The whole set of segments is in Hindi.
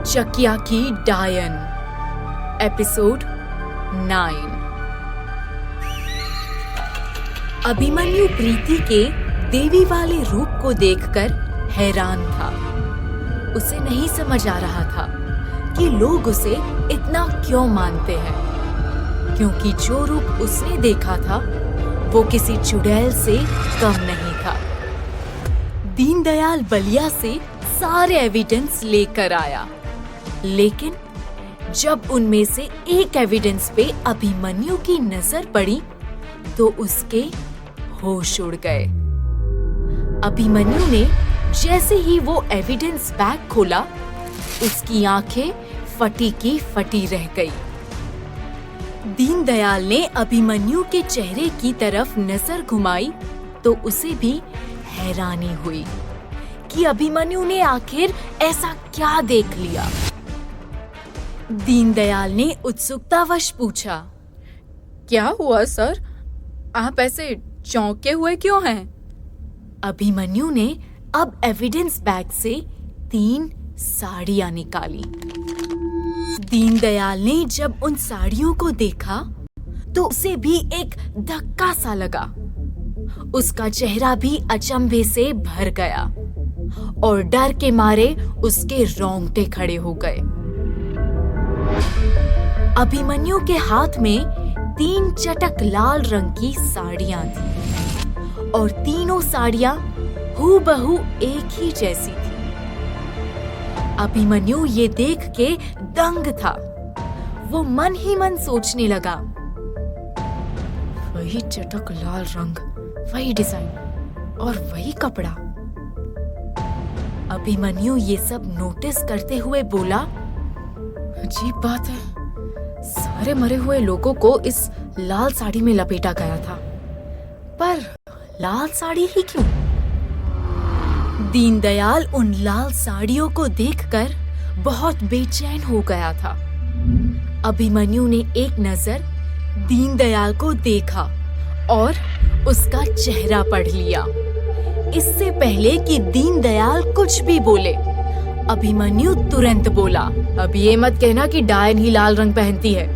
चकिया की डायन, एपिसोड 9। अभिमन्यु प्रीति के देवी वाले रूप को देखकर हैरान था। उसे नहीं समझ आ रहा था कि लोग उसे इतना क्यों मानते हैं, क्योंकि जो रूप उसने देखा था वो किसी चुड़ैल से कम नहीं था। दीनदयाल बलिया से सारे एविडेंस लेकर आया, लेकिन जब उनमें से एक एविडेंस पे अभिमन्यु की नजर पड़ी तो उसके होश उड़ गए। अभिमन्यु ने जैसे ही वो एविडेंस बैग खोला, उसकी आंखें फटी की फटी रह गई। दीनदयाल ने अभिमन्यु के चेहरे की तरफ नजर घुमाई तो उसे भी हैरानी हुई कि अभिमन्यु ने आखिर ऐसा क्या देख लिया। दीनदयाल ने उत्सुकतावश पूछा, क्या हुआ सर? आप ऐसे चौंके हुए क्यों हैं? अभिमन्यु ने अब एविडेंस बैग से 3 साड़ियां निकाली। दीनदयाल ने जब उन साड़ियों को देखा तो उसे भी एक धक्का सा लगा। उसका चेहरा भी अचंभे से भर गया और डर के मारे उसके रोंगटे खड़े हो गए। अभिमन्यु के हाथ में 3 चटक लाल रंग की साड़ियां थी और तीनों साड़ियां हूबहू एक ही जैसी थी। अभिमन्यु ये देख के दंग था। वो मन ही मन सोचने लगा, वही चटक लाल रंग, वही डिजाइन और वही कपड़ा। अभिमन्यु ये सब नोटिस करते हुए बोला, अजीब बात है, सारे मरे हुए लोगों को इस लाल साड़ी में लपेटा गया था, पर लाल साड़ी ही क्यों? दीनदयाल उन लाल साड़ियों को देखकर बहुत बेचैन हो गया था। अभिमन्यु ने एक नजर दीनदयाल को देखा और उसका चेहरा पढ़ लिया। इससे पहले कि दीनदयाल कुछ भी बोले, अभिमन्यु तुरंत बोला, अब ये मत कहना कि डायन ही लाल रंग पहनती है।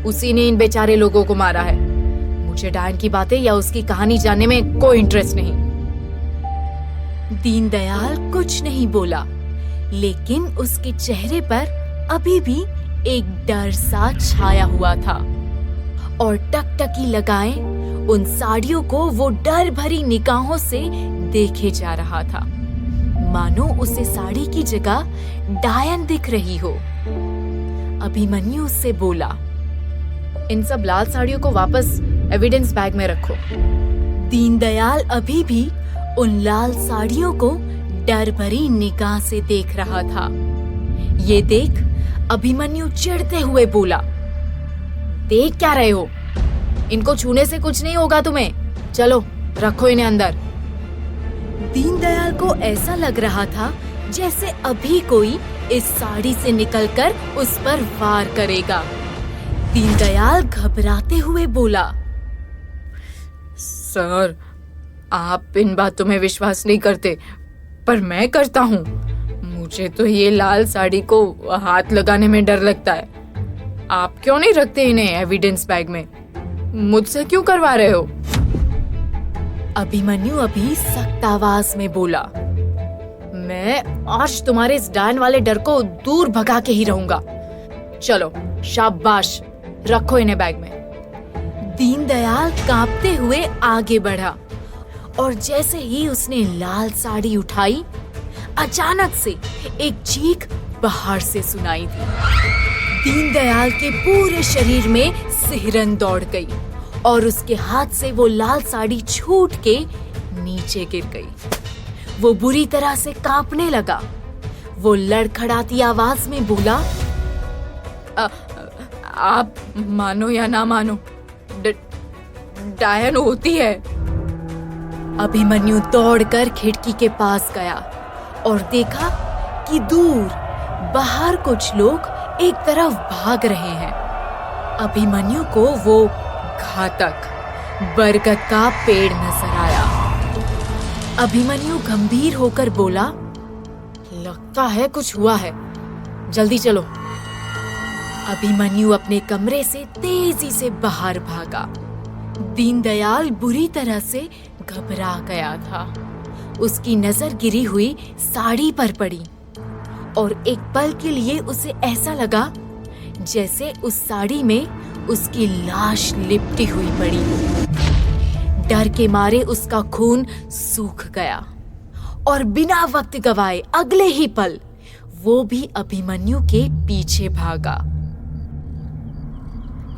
उसी ने इन बेचारे लोगों को मारा है। मुझे डायन की बातें या उसकी कहानी जानने में कोई इंटरेस्ट नहीं। दीनदयाल कुछ नहीं बोला, लेकिन उसके चेहरे पर अभी भी एक डर सा छाया हुआ था और टकटकी लगाए उन साड़ियों को वो डर भरी निगाहों से देखे जा रहा था, मानो उसे साड़ी की जगह डायन दिख रही हो। अभिमन्यु उससे बोला, इन सब लाल साड़ियों को वापस एविडेंस बैग में रखो। दीनदयाल अभी भी उन लाल साड़ियों को डर भरी निगाह से देख रहा था। ये देख अभिमन्यु चिढ़ते हुए बोला, देख क्या रहे हो? इनको छूने से कुछ नहीं होगा तुम्हें। चलो रखो इन्हें अंदर। दीनदयाल को ऐसा लग रहा था जैसे अभी कोई इस साड़ी से निकलकर उस पर वार करेगा। दीनदयाल घबराते हुए बोला, सर, आप इन बातों में विश्वास नहीं करते, पर मैं करता हूँ। मुझे तो ये लाल साड़ी को हाथ लगाने में डर लगता है। आप क्यों नहीं रखते इन्हें एविडेंस बैग में? मुझसे क्यों करवा रहे हो? अभिमन्यु अभी सख्त आवाज में बोला, मैं आज तुम्हारे इस डायन वाले डर को दूर भगा के ही रहूंगा। चलो शाबाश, रखो इन्हें बैग में। दीनदयाल कांपते हुए आगे बढ़ा और जैसे ही उसने लाल साड़ी उठाई, अचानक से एक चीख बाहर से सुनाई दी। दीनदयाल के पूरे शरीर में सिहरन दौड़ गई और उसके हाथ से वो लाल साड़ी छूट के नीचे गिर गई। वो बुरी तरह से कांपने लगा। वो लड़खड़ाती आवाज में बोला, आप मानो या ना मानो, डायन होती है। अभिमन्यु दौड़कर खिड़की के पास गया और देखा कि दूर बाहर कुछ लोग एक तरफ भाग रहे हैं। अभिमन्यु को वो घातक बरगद का पेड़ नजर आया। अभिमन्यु गंभीर होकर बोला, लगता है कुछ हुआ है। जल्दी चलो। अभिमन्यु अपने कमरे से तेजी से बाहर भागा। दीनदयाल बुरी तरह से घबरा गया था। उसकी नजर गिरी हुई साड़ी पर पड़ी और एक पल के लिए उसे ऐसा लगा जैसे उस साड़ी में उसकी लाश लिपटी हुई पड़ी हो। डर के मारे उसका खून सूख गया और बिना वक्त गवाए अगले ही पल वो भी अभिमन्यु के पीछे भागा।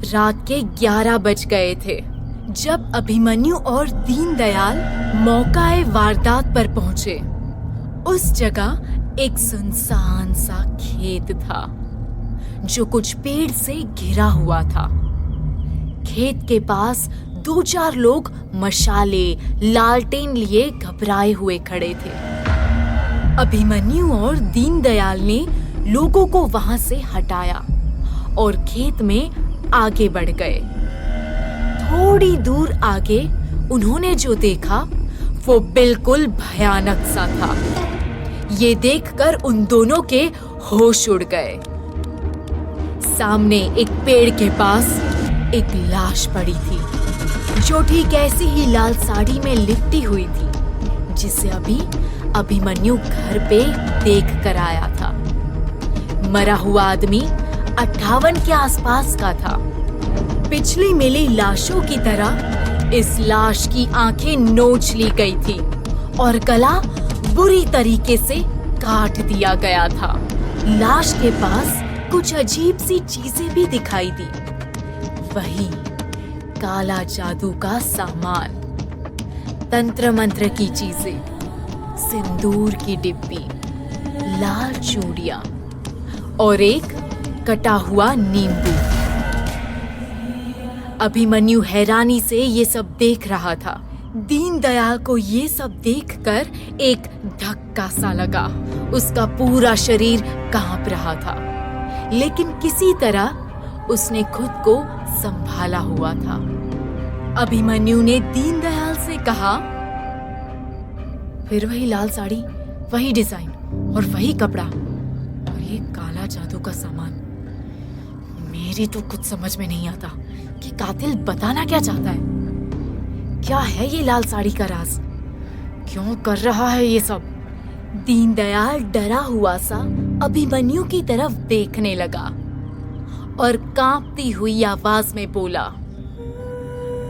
रात के 11 बज गए थे जब अभिमन्यु और दीनदयाल मौकाए वारदात पर पहुंचे। उस जगह एक सुनसान सा खेत था जो कुछ पेड़ से घिरा हुआ था। खेत के पास 2-4 लोग मशाले, लालटेन लिए घबराए हुए खड़े थे। अभिमन्यु और दीनदयाल ने लोगों को वहां से हटाया और खेत में आगे बढ़ गए। थोड़ी दूर आगे उन्होंने जो देखा वो बिल्कुल भयानक सा था। ये देखकर उन दोनों के होश उड़ गए। सामने एक पेड़ के पास एक लाश पड़ी थी जो ठीक ऐसी ही लाल साड़ी में लिपटी हुई थी जिसे अभी अभिमन्यु घर पे देख कर आया था। मरा हुआ आदमी 58 के आसपास का था। पिछली मिली लाशों की तरह इस लाश की आंखें नोच ली गई थी और गला बुरी तरीके से काट दिया गया था। लाश के पास कुछ अजीब सी चीजें भी दिखाई दी। वही काला जादू का सामान, तंत्र मंत्र की चीजें, सिंदूर की डिब्बी, लाल चूड़ियां और एक कटा हुआ नींबू। अभिमन्यु हैरानी से ये सब देख रहा था। दीनदयाल को ये सब देखकर एक धक्का सा लगा। उसका पूरा शरीर कांप रहा था, लेकिन किसी तरह उसने खुद को संभाला हुआ था। अभिमन्यु ने दीनदयाल से कहा, फिर वही लाल साड़ी, वही डिजाइन और वही कपड़ा और ये काला जादू का सामान। मेरी तो कुछ समझ में नहीं आता कि कातिल बताना क्या चाहता है। क्या है ये लाल साड़ी का राज? क्यों कर रहा है ये सब? दीनदयाल डरा हुआ सा अभिमन्यु की तरफ देखने लगा और कांपती हुई आवाज में बोला,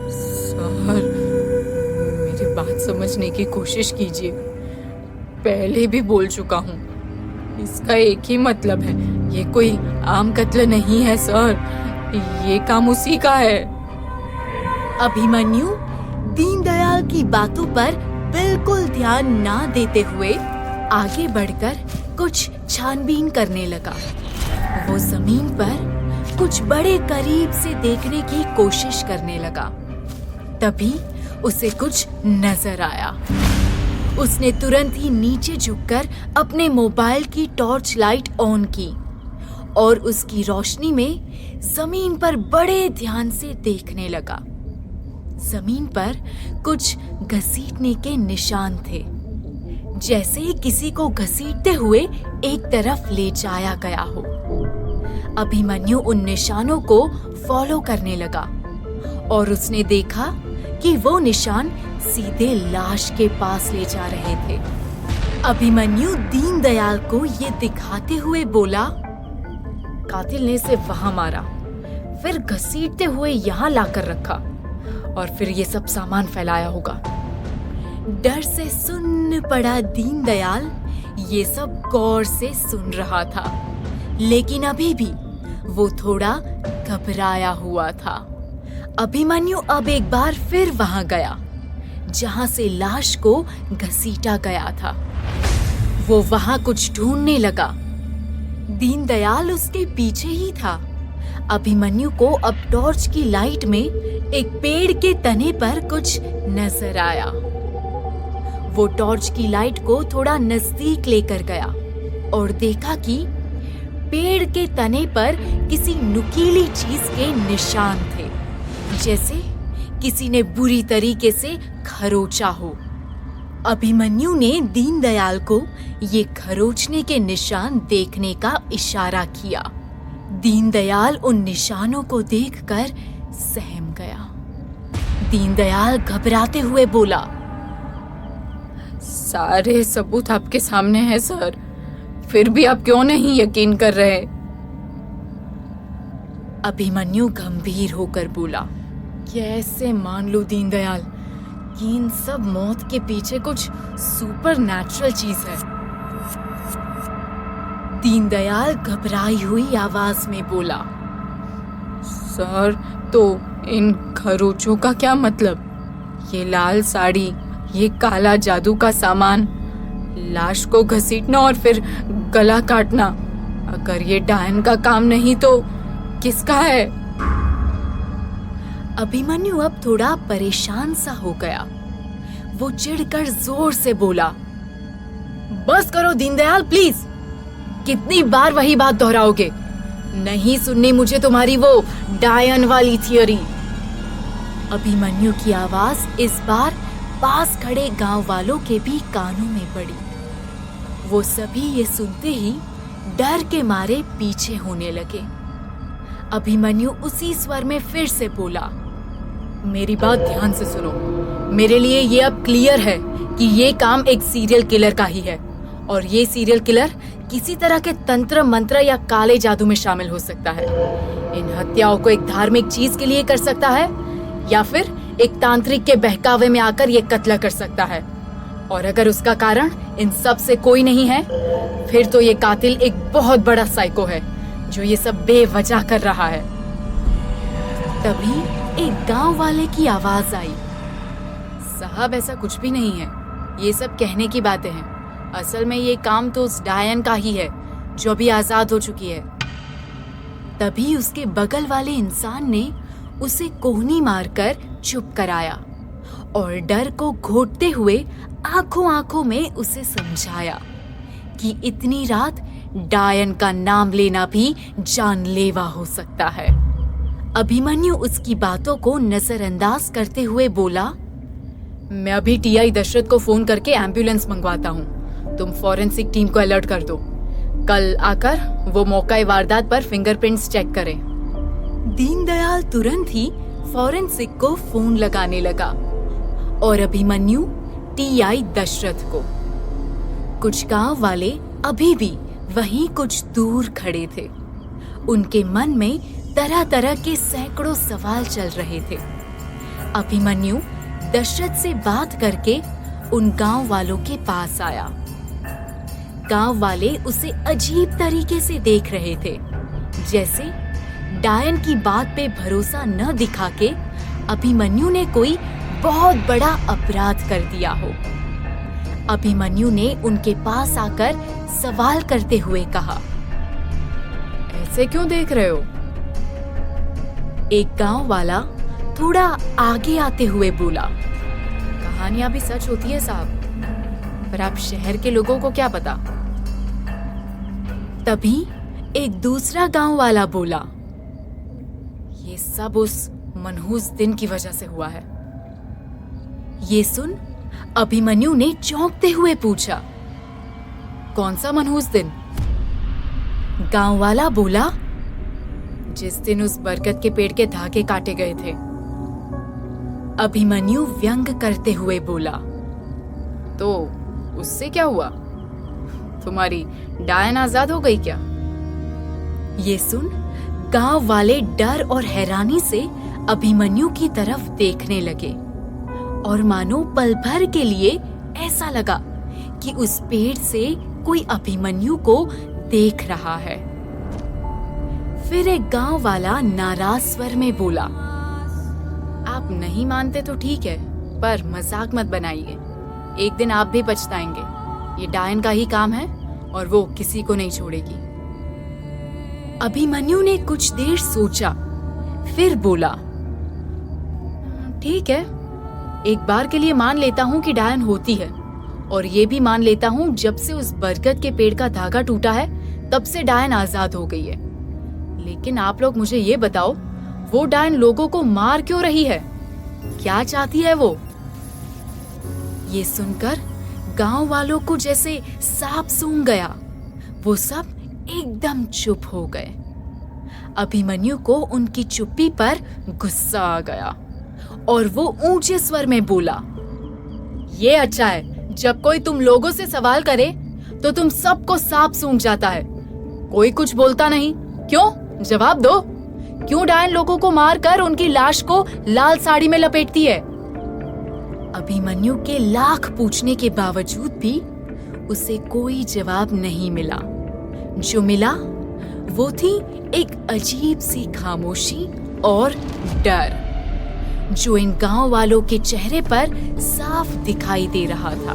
सर, मेरी बात समझने की कोशिश कीजिए। पहले भी बोल चुका हूँ, इसका एक ही मतलब है, ये कोई आम कत्ल नहीं है सर, ये काम उसी का है। अभिमन्यु दीनदयाल की बातों पर बिल्कुल ध्यान ना देते हुए आगे बढ़कर कुछ छानबीन करने लगा। वो जमीन पर कुछ बड़े करीब से देखने की कोशिश करने लगा। तभी उसे कुछ नजर आया। उसने तुरंत ही नीचे झुककर अपने मोबाइल की टॉर्च लाइट ऑन की और उसकी रोशनी में जमीन पर बड़े ध्यान से देखने लगा। जमीन पर कुछ घसीटने के निशान थे, जैसे किसी को घसीटते हुए एक तरफ ले जाया गया हो। अभिमन्यु उन निशानों को फॉलो करने लगा और उसने देखा कि वो निशान सीधे लाश के पास ले जा रहे थे। अभिमन्यु दीनदयाल को ये दिखाते हुए बोला, कातिल ने इसे वहां मारा, फिर घसीटते हुए यहाँ लाकर रखा और फिर ये सब सामान फैलाया होगा। डर से सुन्न पड़ा दीनदयाल ये सब गौर से सुन रहा था, लेकिन अभी भी वो थोड़ा घबराया हुआ था। अभिमन्यु अब एक बार फिर वहां गया जहां से लाश को घसीटा गया था। वो वहां कुछ ढूंढने लगा। दीनदयाल उसके पीछे ही था। अभिमन्यु को अब टॉर्च की लाइट में एक पेड़ के तने पर कुछ नजर आया। वो टॉर्च की लाइट को थोड़ा नजदीक लेकर गया और देखा कि पेड़ के तने पर किसी नुकीली चीज के निशान थे, जैसे किसी ने बुरी तरीके से खरोचा हो। अभिमन्यु ने दीनदयाल को ये खरोचने के निशान देखने का इशारा किया। दीनदयाल उन निशानों को देखकर सहम गया। दीनदयाल घबराते हुए बोला, सारे सबूत आपके सामने हैं सर, फिर भी आप क्यों नहीं यकीन कर रहे? अभिमन्यु गंभीर होकर बोला, कैसे मान लूं दीनदयाल कि इन सब मौत के पीछे कुछ सुपर नेचुरल चीज है। दीनदयाल घबराई हुई आवाज में बोला, सर तो इन खरोचों का क्या मतलब? ये लाल साड़ी, ये काला जादू का सामान, लाश को घसीटना और फिर गला काटना, अगर ये डायन का काम नहीं तो किसका है? अभिमन्यु अब थोड़ा परेशान सा हो गया। वो चिढ़कर जोर से बोला, बस करो दीनदयाल प्लीज, कितनी बार वही बात दोहराओगे? नहीं सुननी मुझे तुम्हारी वो डायन वाली थियरी। अभिमन्यु की आवाज इस बार पास खड़े गांव वालों के भी कानों में पड़ी। वो सभी ये सुनते ही डर के मारे पीछे होने लगे। अभिमन्यु उसी स्वर में फिर से बोला, मेरी बात ध्यान से सुनो। मेरे लिए ये अब क्लियर है कि ये काम एक सीरियल किलर का ही है, और ये सीरियल किलर किसी तरह के तंत्र मंत्र या काले जादू में शामिल हो सकता है। इन हत्याओं को एक धार्मिक चीज के लिए कर सकता है, या फिर एक तांत्रिक के बहकावे में आकर ये कत्ल कर सकता है। और अगर उसका कारण इन सब से कोई नहीं है, फिर तो ये कातिल एक बहुत बड़ा साइको है जो ये सब बेवजह कर रहा है। तभी एक गांव वाले की आवाज आई, साहब ऐसा कुछ भी नहीं है, ये सब कहने की बातें हैं। असल में ये काम तो उस डायन का ही है जो अभी आजाद हो चुकी है। तभी उसके बगल वाले इंसान ने उसे कोहनी मारकर चुप कराया और डर को घोटते हुए आंखों आंखों में उसे समझाया कि इतनी रात डायन का नाम लेना भी जानलेवा हो सकता है। अभिमन्यु उसकी बातों को नजरअंदाज करते हुए बोला, मैं अभी टीआई दशरथ को फोन करके एम्बुलेंस मंगवाता हूँ, तुम फॉरेंसिक टीम को अलर्ट कर दो। कल आकर वो मौका वारदात पर फिंगरप्रिंट्स चेक करें। दीनदयाल तुरंत ही फॉरेंसिक को फोन लगाने लगा और अभिमन्यु टीआई दशरथ को। कुछ गांव वाले अभी भी वहीं कुछ दूर खड़े थे। उनके मन में तरह तरह के सैकड़ों सवाल चल रहे थे। अभिमन्यु दशरथ से बात करके उन गांव वालों के पास आया। गांव वाले उसे अजीब तरीके से देख रहे थे, जैसे डायन की बात पे भरोसा न दिखा के अभिमन्यु ने कोई बहुत बड़ा अपराध कर दिया हो। अभिमन्यु ने उनके पास आकर सवाल करते हुए कहा, ऐसे क्यों देख रहे हो? एक गांव वाला थोड़ा आगे आते हुए बोला, कहानियां भी सच होती है साहब, पर आप शहर के लोगों को क्या पता। तभी एक दूसरा गांव वाला बोला, ये सब उस मनहूस दिन की वजह से हुआ है। ये सुन अभिमन्यु ने चौंकते हुए पूछा, कौन सा मनहूस दिन? गांव वाला बोला, जिस दिन उस बरगद के पेड़ के धागे काटे गए थे। अभिमन्यु व्यंग करते हुए बोला, तो उससे क्या हुआ? तुम्हारी डायन आजाद हो गई क्या? ये सुन गांव वाले डर और हैरानी से अभिमन्यु की तरफ देखने लगे और मानो पल भर के लिए ऐसा लगा कि उस पेड़ से कोई अभिमन्यु को देख रहा है। फिर एक गांव वाला नाराज स्वर में बोला, आप नहीं मानते तो ठीक है, पर मजाक मत बनाइए। एक दिन आप भी पछताएंगे। ये डायन का ही काम है और वो किसी को नहीं छोड़ेगी। अभिमन्यु ने कुछ देर सोचा, फिर बोला, ठीक है, एक बार के लिए मान लेता हूँ कि डायन होती है, और ये भी मान लेता हूँ जब से उस बरगद के पेड़ का धागा टूटा है तब से डायन आजाद हो गई है। लेकिन आप लोग मुझे ये बताओ, वो डायन लोगों को मार क्यों रही है? क्या चाहती है वो? ये सुनकर गांव वालों को जैसे सांप सूंघ गया। वो सब एकदम चुप हो गए। अभिमन्यु को उनकी चुप्पी पर गुस्सा आ गया और वो ऊंचे स्वर में बोला, ये अच्छा है, जब कोई तुम लोगों से सवाल करे तो तुम सबको सांप सूंघ जाता है। कोई कुछ बोलता नहीं, क्यों? जवाब दो। क्यों डायन लोगों को मारकर उनकी लाश को लाल साड़ी में लपेटती है? अभिमन्यु के लाख पूछने के बावजूद भी उसे कोई जवाब नहीं मिला। जो मिला वो थी एक अजीब सी खामोशी और डर, जो इन गांव वालों के चेहरे पर साफ दिखाई दे रहा था।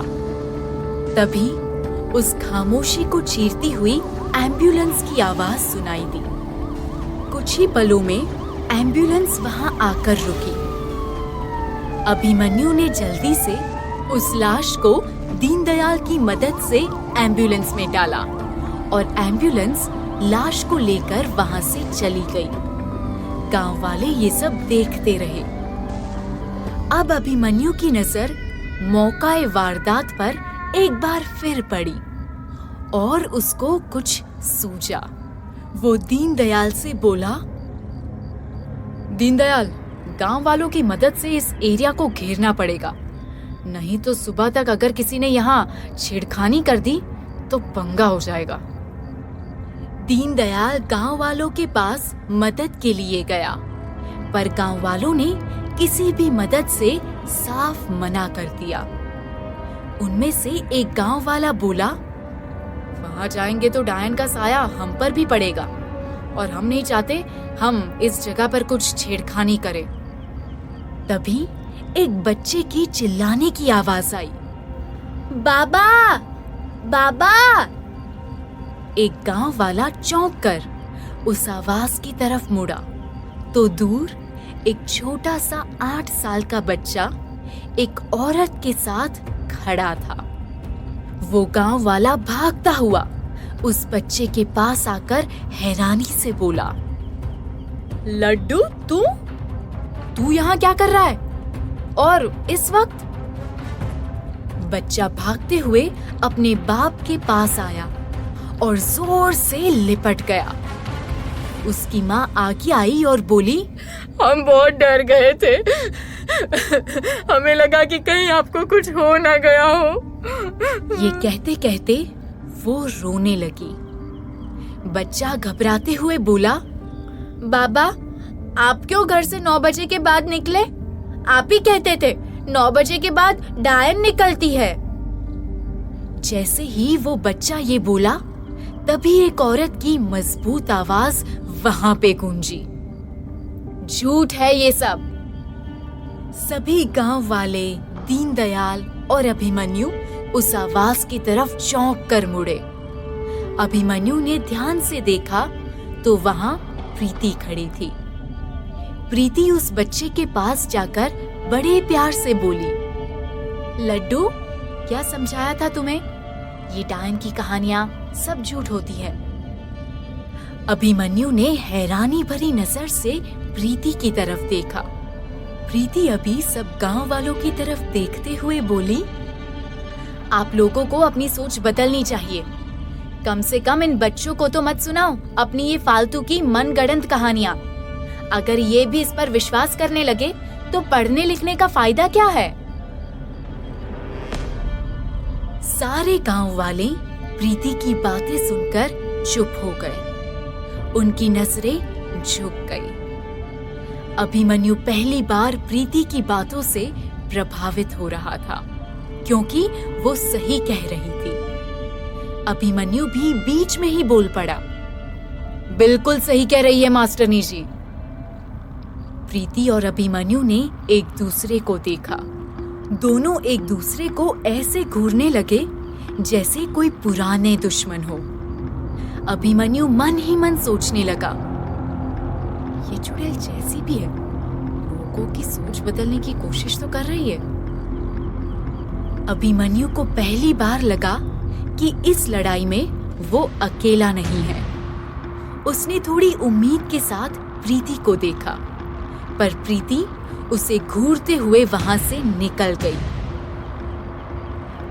तभी उस खामोशी को चीरती हुई एम्बुलेंस की आवाज सुनाई दी। कुछ ही पलों में एम्बुलेंस वहां आकर रुकी। अभिमन्यु ने जल्दी से उस लाश को दीनदयाल की मदद से एम्बुलेंस में डाला और एम्बुलेंस लाश को लेकर वहां से चली गई। गांव वाले ये सब देखते रहे। अब अभिमन्यु की नजर मौकाए वारदात पर एक बार फिर पड़ी और उसको कुछ सूझा। वो दीनदयाल से बोला, दीनदयाल, गांव वालों की मदद से इस एरिया को घेरना पड़ेगा, नहीं तो सुबह तक अगर किसी ने यहाँ छेड़खानी कर दी तो पंगा हो जाएगा। दीनदयाल गांव वालों के पास मदद के लिए गया, पर गांव वालों ने किसी भी मदद से साफ मना कर दिया। उनमें से एक गांव वाला बोला, वहां जाएंगे तो डायन का साया हम पर भी पड़ेगा और हम नहीं चाहते हम इस जगह पर कुछ छेड़खानी करें। तभी एक बच्चे की चिल्लाने की आवाज आई, बाबा, बाबा। एक गांव वाला चौंक कर उस आवाज की तरफ मुड़ा तो दूर एक छोटा सा 8 साल का बच्चा एक औरत के साथ खड़ा था। वो गांव वाला भागता हुआ उस बच्चे के पास आकर हैरानी से बोला, लड्डू, तू यहाँ क्या कर रहा है? और इस वक्त? बच्चा भागते हुए अपने बाप के पास आया और जोर से लिपट गया। उसकी माँ आगे आई और बोली, हम बहुत डर गए थे। हमें लगा कि कहीं आपको कुछ हो ना गया हो। ये कहते कहते वो रोने लगी। बच्चा घबराते हुए बोला, बाबा, आप क्यों घर से 9 बजे के बाद निकले? आप ही कहते थे 9 बजे के बाद डायन निकलती है। जैसे ही वो बच्चा ये बोला, तभी एक औरत की मजबूत आवाज वहां पे गूंजी, झूठ है ये सब। सभी गांव वाले, दीनदयाल और अभिमन्यु उस आवाज की तरफ चौंक कर मुड़े। अभिमन्यु ने ध्यान से देखा तो वहां प्रीति खड़ी थी। प्रीति उस बच्चे के पास जाकर बड़े प्यार से बोली, लड्डू, क्या समझाया था तुम्हें? ये डायन की कहानियां सब झूठ होती है। अभिमन्यु ने हैरानी भरी नजर से प्रीति की तरफ देखा। प्रीति अभी सब गांव वालों की तरफ देखते हुए बोली, आप लोगों को अपनी सोच बदलनी चाहिए। कम से कम इन बच्चों को तो मत सुनाओ अपनी ये फालतू की मनगढ़ंत कहानियां। अगर ये भी इस पर विश्वास करने लगे तो पढ़ने लिखने का फायदा क्या है? सारे गांव वाले प्रीति की बातें सुनकर चुप हो गए। उनकी नजरें झुक गई। अभिमन्यु पहली बार प्रीति की बातों से प्रभावित हो रहा था, क्योंकि वो सही कह रही थी। अभिमन्यु भी बीच में ही बोल पड़ा, बिल्कुल सही कह रही है मास्टरनी जी। प्रीति और अभिमन्यु ने एक दूसरे को देखा। दोनों एक दूसरे को ऐसे घूरने लगे जैसे कोई पुराने दुश्मन हो। अभिमन्यु मन ही मन सोचने लगा, ये चुड़ैल जैसी भी है, लोगों की सोच बदलने की कोशिश तो कर रही है। अभिमन्यु को पहली बार लगा कि इस लड़ाई में वो अकेला नहीं है। उसने थोड़ी उम्मीद के साथ प्रीति को देखा, पर प्रीति उसे घूरते हुए वहां से निकल गई।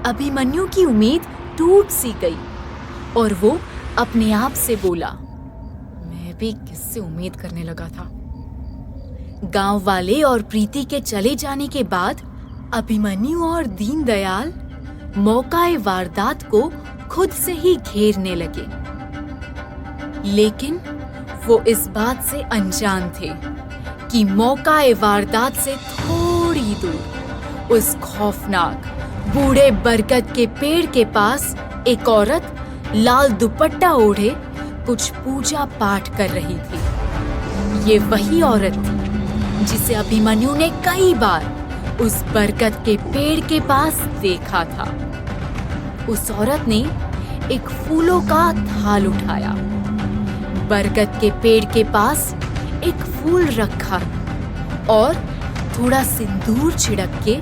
अभिमन्यु की उम्मीद टूट सी गई और वो अपने आप से बोला, मैं भी किससे उम्मीद करने लगा था। गांव वाले और प्रीति के चले जाने के बाद अभिमन्यु और दीनदयाल मौकाए वारदात को खुद से ही घेरने लगे। लेकिन वो इस बात से अनजान थे कि मौकाए वारदात से थोड़ी दूर उस खौफनाक बूढ़े बरगद के पेड़ के पास एक औरत लाल दुपट्टा ओढ़े कुछ पूजा पाठ कर रही थी। ये वही औरत थी जिसे अभिमन्यु ने कई बार उस बरगद के पेड़ के पास देखा था। उस औरत ने एक फूलों का थाल उठाया, बरगद के पेड़ के पास एक फूल रखा और थोड़ा सिंदूर छिड़क के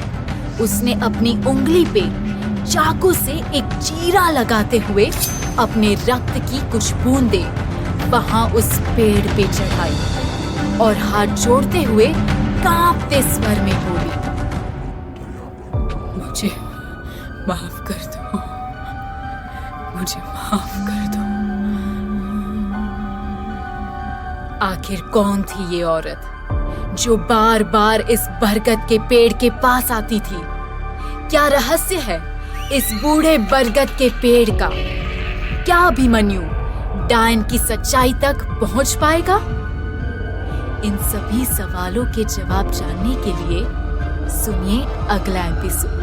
उसने अपनी उंगली पे चाकू से एक चीरा लगाते हुए अपने रक्त की कुछ बूंदें वहां उस पेड़ पे चढ़ाई और हाथ जोड़ते हुए कांपते स्वर में बोली, मुझे माफ कर दो, मुझे माफ कर दो। आखिर कौन थी ये औरत जो बार बार इस बरगद के पेड़ के पास आती थी? क्या रहस्य है इस बूढ़े बरगद के पेड़ का? क्या अभिमन्यु डायन की सच्चाई तक पहुंच पाएगा? इन सभी सवालों के जवाब जानने के लिए सुनिए अगला एपिसोड।